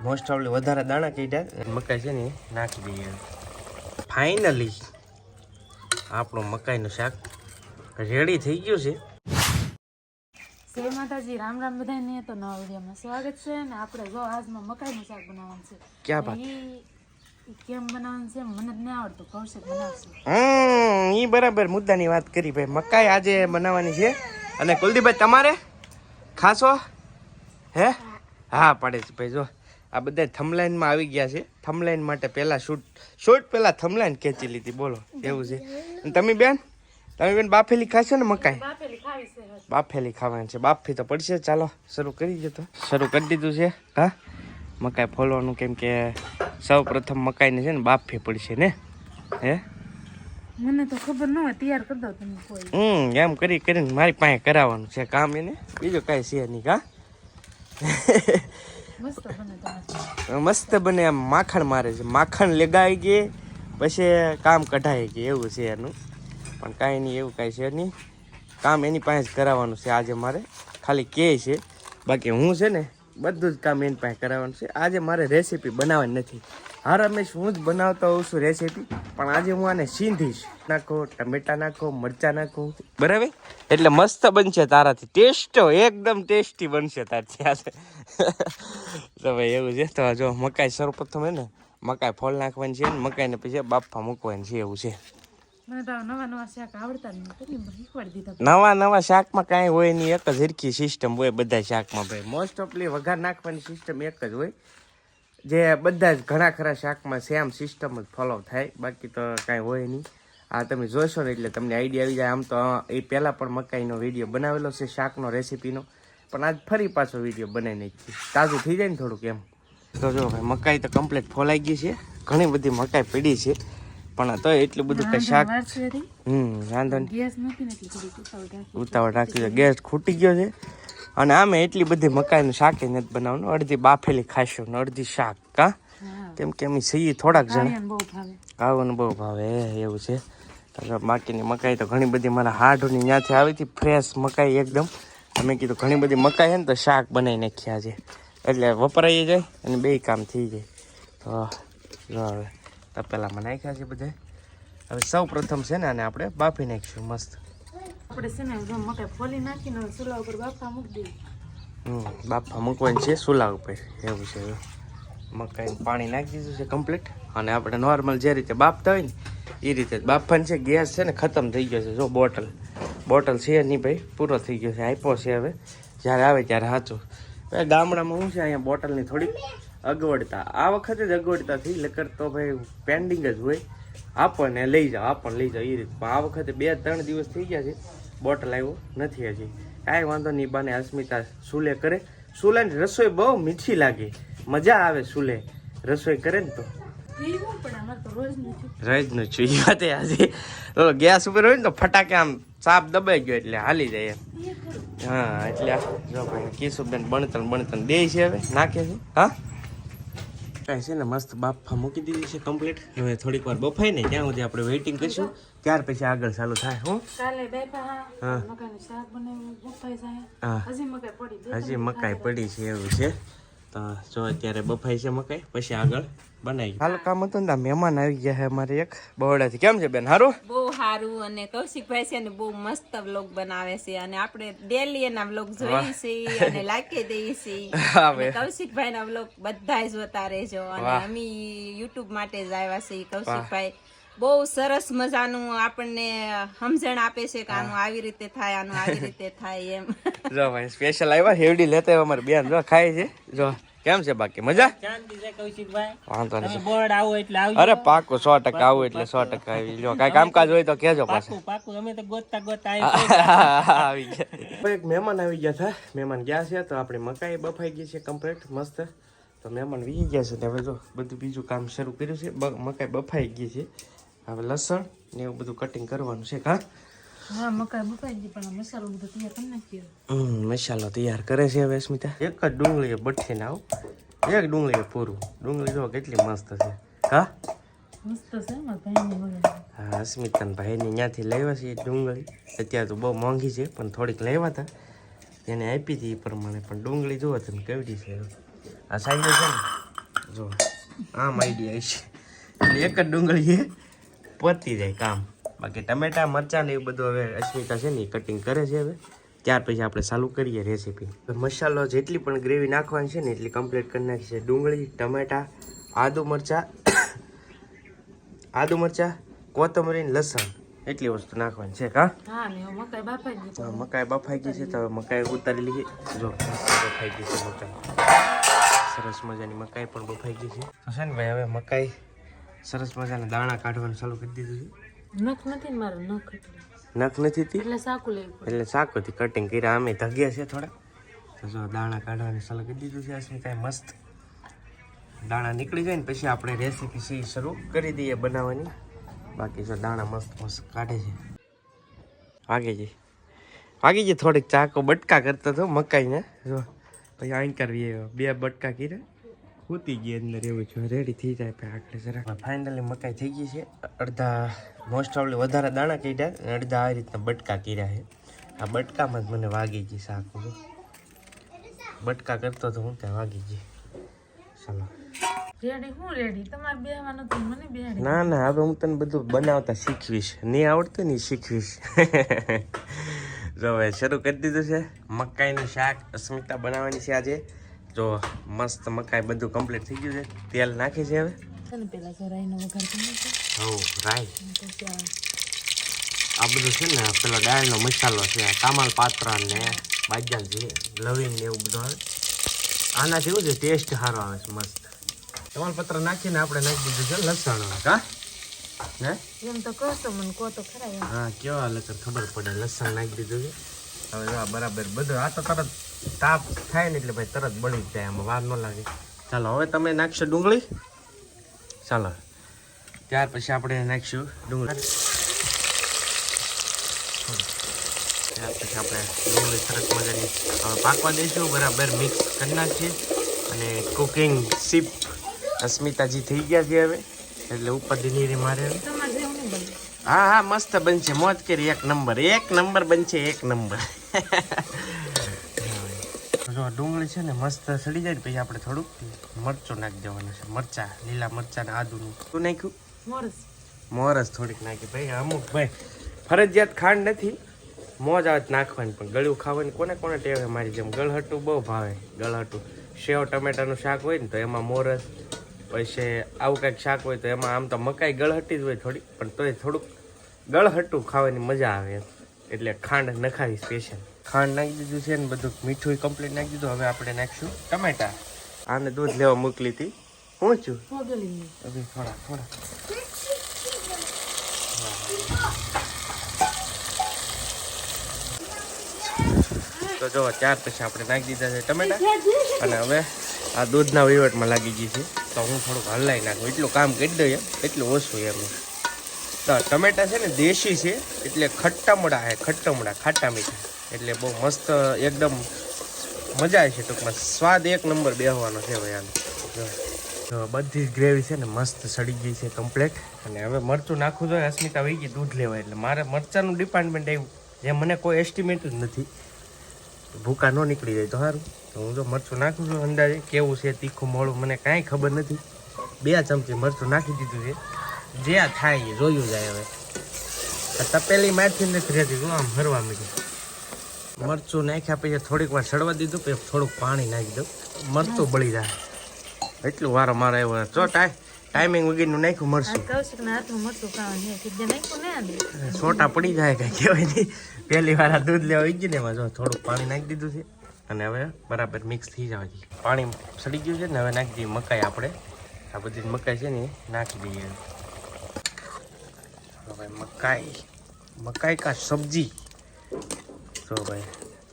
Most ઓફલી વધારે દાણા કાઢ્યા મકાઈ છે ને નાખી દઈએ. ફાઇનલી આપણું મકાઈનું શાક રેડી થઈ ગયું છે. જય માતાજી, રામ રામ બધાને. તો નવા વિડીયોમાં સ્વાગત છે ને આપણે જો આજમાં મકાઈનું શાક બનાવવાનું છે. ક્યાં વાત? ઈ કેમ બનાવવાનું છે મને જ નહીં આવડતું, કૌશિક બનાવશે. ઈ બરાબર મુદ્દાની વાત કરી ભાઈ. મકાઈ આજે બનાવવાની છે. અને કુલદીપભાઈ તમારે ખાશો હે? હા પાડે છે ભાઈ. જો આ બધા થમલાઈનમાં આવી ગયા છે. થમલાઈન માટે પહેલા શૂટ પહેલા થમલાઈન ખેંચી લીધી. બોલો એવું છે. અને તમે બેન બાફેલી ખાશો ને મકાઈ? બાફેલી ખાવાની છે. બાફી તો પડશે. ચાલો શરૂ કરી દો. તો શરૂ કરી દીધું છે. હા, મકાઈ ફોલવાનું, કેમ કે સૌ પ્રથમ મકાઈને છે ને બાફી પડશે ને. હે, મને તો ખબર ન હોય, તૈયાર કરી દો તમે કોઈ. એમ કરીને મારી પાસે કરાવવાનું છે કામ એને. બીજું કાંઈ છે નહીં. કા મસ્ત બને. આમ માખણ મારે છે. માખણ લગાવી ગયે પછી કામ કઢાઈ ગયે એવું છે એનું. પણ કાંઈ નહીં, એવું કાંઈ છે નહીં. કામ એની પાસે જ કરાવવાનું છે આજે મારે. ખાલી કહે છે, બાકી હું છે ને બધું જ કામ એની પાસે કરાવવાનું છે. આજે મારે રેસીપી બનાવવાની નથી. હા રમેશ, હું જ બનાવતો હોઉં છું રેસીપી, પણ આજે હું આને સીંધીશ. નાખો ટમેટા, નાખો મરચાં, નાખો, બરાબર? એટલે મસ્ત બનશે તારાથી. એકદમ ટેસ્ટી બનશે તારથી આજે. તો ભાઈ એવું છે. તો જો મકાઈ સર્વપ્રથમ હે ને મકાઈ ફોલ નાખવાની છે ને મકાઈને પછી બાફા મૂકવાની છે એવું છે. મને તો નવા શાક આવડતા નથી, શીખવાડી દીધા. નવા શાકમાં કાંઈ હોય નહીં, એક જ હરખી સિસ્ટમ હોય બધા શાકમાં ભાઈ. મોસ્ટ ઓફલી વઘાર નાખવાની સિસ્ટમ એક જ હોય, જે બધા જ ઘણા ખરા શાકમાં સેમ સિસ્ટમ જ ફોલો થાય. બાકી તો કાંઈ હોય નહીં. આ તમે જોશો ને એટલે તમને આઈડિયા આવી જાય. આમ તો એ પહેલાં પણ મકાઈનો વિડીયો બનાવેલો છે શાકનો રેસીપીનો, પણ આજ ફરી પાછો વિડીયો બનાવી નાખી, તાજું થઈ જાય ને થોડુંક એમ. તો જો ભાઈ મકાઈ તો કમ્પ્લીટ ફોલાઈ ગઈ છે. ઘણી બધી મકાઈ પડી છે, પણ તો એટલું બધું કઈ શાક વાંધો નહીં. ઉતાવળ રાખી છે. ગેસ ખૂટી ગયો છે. અને આમે એટલી બધી મકાઈનું શાક નથી બનાવવાનું. અડધી બાફેલી ખાશું ને અડધી શાક. કા કેમ કે અમે સહી થોડાક જણા ખાવાનું બહુ ભાવે એવું છે. બાકીની મકાઈ તો ઘણી બધી મારા હાડોની ત્યાંથી આવી હતી ફ્રેશ મકાઈ એકદમ. અમે કીધું ઘણી બધી મકાઈ છે ને તો શાક બનાવી નાખ્યા છે, એટલે વપરાઈ જાય અને બે કામ થઈ જાય. તો જો હવે તપેલામાં નાખ્યા છે બધા. હવે સૌ પ્રથમ છે ને આને આપણે બાફી નાખીશું મસ્ત. આપણે છે ને મકાઈ ફોલી નાખીને ચૂલા ઉપર બાફા મૂકી દઈએ. બાફા મૂકવાની છે ચૂલા ઉપર એવું છે. મકાઈ પાણી નાખી દીધું છે કમ્પ્લીટ. અને આપણે નોર્મલ જે રીતે બાફતા હોય ને એ રીતે જ બાફવાની છે. ગેસ છે ને ખતમ થઈ ગયો છે. જો બોટલ છે નહીં ભાઈ, પૂરો થઈ ગયો છે. આપ્યો છે હવે, જ્યારે આવે ત્યારે સાચું. ગામડામાં શું છે, અહીંયા બોટલની થોડીક અગવડતા. આ વખતે જ અગવડતા થઈ, લકર તો ભાઈ પેન્ડિંગ જ હોય. આપણને લઈ જાઓ એ રીતે. પણ આ વખતે 2-3 દિવસ થઈ ગયા છે, બોટલ આવ્યો નથી હજી. કાંઈ વાંધો નહીં. બાને અસ્મિતા સુલે કરે. સુલેની રસોઈ બહુ મીઠી લાગે, મજા આવે. સુલે રસોઈ કરે ને તો રોજનું છું. એ વાત આજે ગેસ ઉપર હોય ને તો ફટાકે આમ સાપ દબાઈ ગયો એટલે હાલી જાય એમ. હા, એટલે જો ભાઈ કિશુબેન બણતણ દે છે, હવે નાખે છે. હા કાંઈ છે ને મસ્ત બાફા મૂકી દીધી છે કમ્પ્લીટ. હવે થોડીક વાર બફાય ને ત્યાં સુધી આપણે વેઇટિંગ કરીશું, ત્યાર પછી આગળ ચાલુ થાય. હું હજી મકાઈ પડી છે એવું છે. તો જો અત્યારે બફાઈ છે મકાઈ, પછી આગળ બનાવી. હાલ કામ હતું ને મહેમાન આવી ગયા છે અમારે એક બહોળાથી. કેમ છે બેન? સારું? બહુ સારું. અને કૌશિકભાઈ છે ને બહુ મસ્ત વ્લોગ બનાવે છે, અને આપણે ડેલી એના વ્લોગ જોઈએ છીએ અને લાઈક દઈએ છીએ. કૌશિકભાઈ ના વ્લોગ બધા જોતા રહેજો. અને અમે યુટ્યુબ માટે જ આવ્યા છીએ. કૌશિકભાઈ બહુ સરસ મજાનું આપણને સમજણ આપે છે કે આનું આવી રીતે થાય, આનું આવી રીતે થાય એમ. જો ભાઈ સ્પેશિયલ આવ્યા હેવડી લેતા અમારે બેન જો ખાય છે. જો કેમ છે બાકી મજા? વાંધો નહીં. અરે પાકું 100% આવું એટલે 100% આવી. જો કાંઈ કામકાજ હોય તો કહેજો પાછું. આવી ગયા એક મહેમાન આવી ગયા હતા. મહેમાન ગયા છે તો આપણી મકાઈ બફાઈ ગઈ છે કમ્પ્લીટ મસ્ત. તો મહેમાન વી ગયા છે. હવે જો બધું બીજું કામ શરૂ કર્યું છે. મકાઈ બફાઈ ગઈ છે. હવે લસણ ને એવું બધું કટિંગ કરવાનું છે. કા હા, મકાઈ બફાઈ ગઈ પણ મસાલો બધો તૈયાર કરી નાખ્યો. મસાલો તૈયાર કરે છે હવે અસ્મિતા. એક જ ડુંગળી બઠીને આવ, એક ડુંગળી પૂરું. ડુંગળી જો કેટલી મસ્ત છે. હા મસ્ત છે ભાઈ. હા, અસ્મિતાના ભાઈની ત્યાંથી લાવ્યા છે ડુંગળી. અત્યારે તો બહુ મોંઘી છે, પણ થોડીક લાવ્યા હતા એને આપી હતી એ પ્રમાણે. પણ ડુંગળી જુઓ તમે કેવડી છે. આ સાઈઝ છે ને જો આમ આઈડિયા છે એટલે એક જ ડુંગળી એ પતી જાય કામ. બાકી ટમેટા મરચાં ને એવું બધું હવે અસ્મિતા છે ને કટિંગ કરે છે હવે. ત્યાર પછી આપણે ચાલુ કરીએ રેસીપી. મસાલો જેટલી પણ ગ્રેવી નાખવાની છે ને એટલી કમ્પ્લીટ કરી નાખી છે. ડુંગળી, ટમેટા, આદુ મરચાં, કોથમરી ને લસણ એટલી વસ્તુ નાખવાની છે. કા હા ને મકાઈ બાફાઈ ગઈ. મકાઈ બફાઈ ગઈ છે તો હવે મકાઈ ઉતારી લઈએ. જો બફાઈ ગઈ છે મકાઈ, સરસ મજાની મકાઈ પણ બફાઈ ગઈ છે. તો છે ને ભાઈ હવે મકાઈ સરસ મજાના દાણા કાઢવાનું ચાલુ કરી દીધું છે. નખ નથી ને મારો નખ નખ નથી તી એટલે સાકુ લેવું પડે. એટલે સાકોથી કટિંગ કર્યા. અમે ધગ્યા છે થોડા તો જો દાણા કાઢવાની ચાલુ કરી દીધું છે. અસ્મિતાએ મસ્ત દાણા નીકળી જાય ને પછી આપણે રેસીપી શરૂ કરી દઈએ બનાવવાની. બાકી જો દાણા મસ્ત મસ્ત કાઢે છે. વાગી જઈ થોડીક ચાકો બટકા કરતો હતો મકાઈને. જો પછી આઈ કરવી 2 બટકા કર્યા ઉતી ગઈ અંદર એવું છે. રેડી થઈ જાય પછી આખરે જરા ફાઇનલી મકાઈ થઈ ગઈ છે. અડધા મોસ્ટ ઓફલી વધારે દાણા કાઢ્યા અને અડધા આ રીતના બટકા કર્યા છે. આ બટકામાં જ મને વાગી ગઈ શાક. બટકા કરતો તો હું ત્યાં વાગી ગઈ. ચાલો રેડી હું રેડી તમારે બેહવાનું તો મને બેહાડી. ના ના હવે હું તને બધું બનાવતા શીખવીશ. નહીં આવડતું ને શીખવીશ. જો હવે શરૂ કરી દીધું છે મકાઈનું શાક. અસ્મિતા બનાવવાની છે આજે. જો મસ્ત મકાઈ બધું કમ્પ્લીટ થઈ ગયું છે. તેલ નાખી છે હવે. તને પેલા જો રાઈનો વઘાર કરી નાખો. હો રાઈ પછી આ બધું છે ને પેલો દાળનો મસાલો છે. તામાલ પાત્રા ને બાજ્યા છે લવિંગ ને એવું બધું આવે. આનાથી એવું છે ટેસ્ટ સારો આવે છે મસ્ત. તમાલપત્ર નાખીને આપણે નાખી દીધું છે લસણ. કા હે એમ તો કહો મને કહો તો ખરા એમ. હા કેવા લસણ ખબર પડે. લસણ નાખી દીધું છે હવે. આ બરાબર બધું આ તો તરત તાપ થાય ને એટલે ભાઈ તરત બળી જ જાય. આમાં વાર ન લાગે. ચાલો હવે તમે નાખશો ડુંગળી. ચાલો ત્યાર પછી આપણે નાખીશું ડુંગળી. ત્યાર પછી આપણે ડુંગળી સરસ મજાની હવે પાકવા દઈશું. બરાબર મિક્સ કરી નાખીએ. અને કુકિંગ શીપ અસ્મિતાજી થઈ ગયા છે હવે એટલે ઉપર ધીરે મારે હવે. તમારે જેવું નહીં બને. હા હા મસ્ત બનશે. મોજ કરી. એક નંબર બનશે. એક નંબર. જો ડુંગળી છે ને મસ્ત સડી જાય ને પછી આપણે થોડુંક મરચું નાખી દેવાનું છે. મરચા લીલા મરચા ને આદુનું શું નાખ્યું? મોરસ થોડીક નાખી ભાઈ. અમુક ભાઈ ફરજિયાત ખાંડ નથી, મોજ આવે નાખવાની. પણ ગળ્યું ખાવાની કોને કોને ટેવે મારી જેમ. ગળહટું બહુ ભાવે. ગળહટું સેવ ટમેટાનું શાક હોય ને તો એમાં મોરસ, પછી આવું કંઈક શાક હોય તો એમાં આમ તો મકાઈ ગળહટી જ હોય થોડી, પણ તોય થોડુંક ગળહટું ખાવાની મજા આવે એમ. એટલે ખાંડ નખાવી સ્પેશિયલ. ખાંડ નાખી દીધું છે ને બધું મીઠું કમ્પ્લીટ નાખી દીધું. હવે આપણે નાખીશું ટમેટા. આને દૂધ લેવા મોકલી હતી. હું છું હવે થોડા તો જો ત્યાર પછી આપણે નાખી દીધા છે ટમેટા. અને હવે આ દૂધના વહીવટમાં લાગી ગઈ છે તો હું થોડુંક હલાવી નાખું. એટલું કામ કરી દઈએ એટલું ઓછું એમ. તો ટમેટા છે ને દેશી છે એટલે ખટ્ટામડા ખાટા મીઠા એટલે બહુ મસ્ત એકદમ મજા આવે છે. ટૂંકમાં સ્વાદ એક નંબર બેહવાનો છે ભાઈ આનો. જો બધી જ ગ્રેવી છે ને મસ્ત સડી ગઈ છે કમ્પ્લીટ. અને હવે મરચું નાખવું જોઈએ. અસ્મિતા વહી ગઈ દૂધ લેવા એટલે મારે મરચાંનું ડિપાર્ટમેન્ટ આવ્યું જે મને કોઈ એસ્ટિમેટ જ નથી. ભૂકા ન નીકળી જાય તો સારું. તો હું જો મરચું નાખું છું અંદાજે. કેવું છે તીખું મોળું મને કાંઈ ખબર નથી. 2 ચમચી મરચું નાખી દીધું છે. જે થાય એ જોયું જાય. હવે તપેલી મારથી નથી રહેતી. આમ હરવા માંડી. મરચું નાખ્યા પછી થોડીક વાર સડવા દીધું પછી થોડુંક પાણી નાખી દઉં. મરચું બળી જાય એટલું વારો મારે આવ્યો. જો ટાઈમિંગ વગેરેનું નાખ્યું મરચું. કૌશિકના હાથમાં મરચું ખાવાનું છે. નાખ્યું ને સોટા પડી જાય કાંઈ કહેવાય નહીં. પહેલી વાર આ દૂધ લેવા આવી ગયું ને એમાં જો થોડુંક પાણી નાખી દીધું છે. અને હવે બરાબર મિક્સ થઈ જવા દઈએ. પાણી સડી ગયું છે ને હવે નાખી દઈએ મકાઈ. આપણે આ બધી મકાઈ છે ને નાખી દઈએ. હવે મકાઈ કા સબ્જી. તો ભાઈ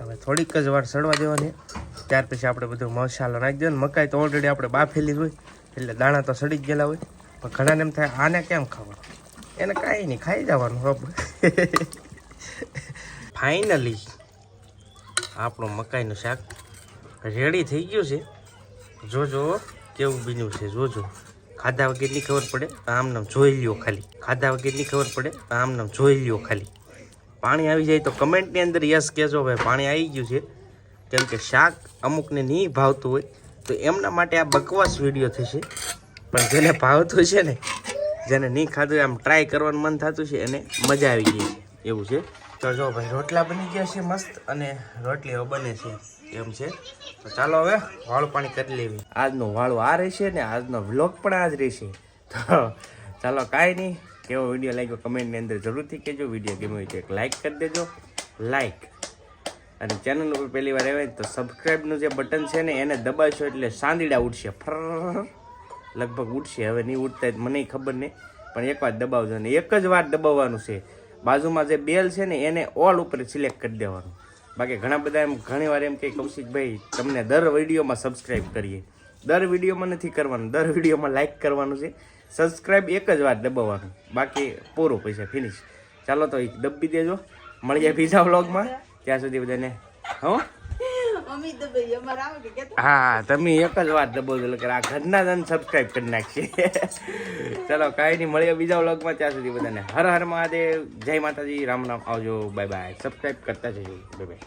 હવે થોડીક જ વાર સડવા દેવાની. ત્યાર પછી આપણે બધો મસાલો નાખી દેવાનો. મકાઈ તો ઓલરેડી આપણે બાફેલી હોય એટલે દાણા તો સડી જ ગયેલા હોય. પણ ઘણાને એમ થાય આને કેમ ખાવાનું. એને કાંઈ નહીં ખાઈ જવાનું. હવે ફાઇનલી આપણું મકાઈનું શાક રેડી થઈ ગયું છે. જોજો કેવું બન્યું છે. જોજો ખાધા વગેરેની ખબર પડે તો આમ નામ જોઈ લ્યો ખાલી. ખાધા વગેરેની ખબર પડે તો આમ નામ જોઈ લ્યો ખાલી. પાણી આવી જાય તો કમેન્ટની અંદર યસ કહેજો ભાઈ પાણી આવી ગયું છે. કેમ કે શાક અમુકને નહીં ભાવતું હોય તો એમના માટે આ બકવાસ વિડીયો થશે, પણ જેને ભાવતું છે ને, જેને નહીં ખાધું આમ ટ્રાય કરવાનું મન થતું છે એને મજા આવી ગઈ છે એવું છે. તો જો ભાઈ રોટલા બની ગયા છે મસ્ત, અને રોટલી હવે બને છે એમ છે. તો ચાલો હવે વાળું પાણી કરી લેવી. આજનો વાળું આ રહેશે ને આજનો વ્લોગ પણ આ જ રહેશે. તો ચાલો કાંઈ નહીં, કેવો વિડીયો લાગ્યો કમેન્ટની અંદર જરૂરથી કહેજો. વિડીયો ગમ્યો હોય તો એક લાઇક કરી દેજો, લાઇક. અને ચેનલ ઉપર પહેલી વાર આવે તો સબસ્ક્રાઈબનું જે બટન છે ને એને દબાવશો એટલે સાંદીડા ઉઠશે, ફર લગભગ ઉઠશે. હવે નહીં ઉઠતા મને ખબર નહીં, પણ એકવાર દબાવજો ને એક જ વાર દબાવવાનું છે. બાજુમાં જે બેલ છે ને એને ઓલ ઉપર સિલેક્ટ કરી દેવાનું. બાકી ઘણા બધા એમ ઘણી વાર એમ કે કૌશિકભાઈ તમને દર વિડીયોમાં સબસ્ક્રાઈબ કરીએ. દર વિડીયોમાં નથી કરવાનું, દર વિડીયોમાં લાઇક કરવાનું છે. સબસ્ક્રાઈબ એક જ વાર દબાવવાનું, બાકી પૂરું પૈસા ફિનિશ. ચાલો તો એક દબી દેજો, મળીએ બીજા વ્લોગમાં. ત્યાં સુધી બધાને હા તમે એક જ વાર દબાવજો એટલે આ ઘરના જન સબસ્ક્રાઈબ કરી નાખશે. ચાલો કાંઈ નહીં, મળીએ બીજા વ્લોગમાં. ત્યાં સુધી બધાને હર હર મહાદેવ, જય માતાજી, રામ રામ, આવજો, બાય બાય. સબસ્ક્રાઈબ કરતા જજો, બાય બાય.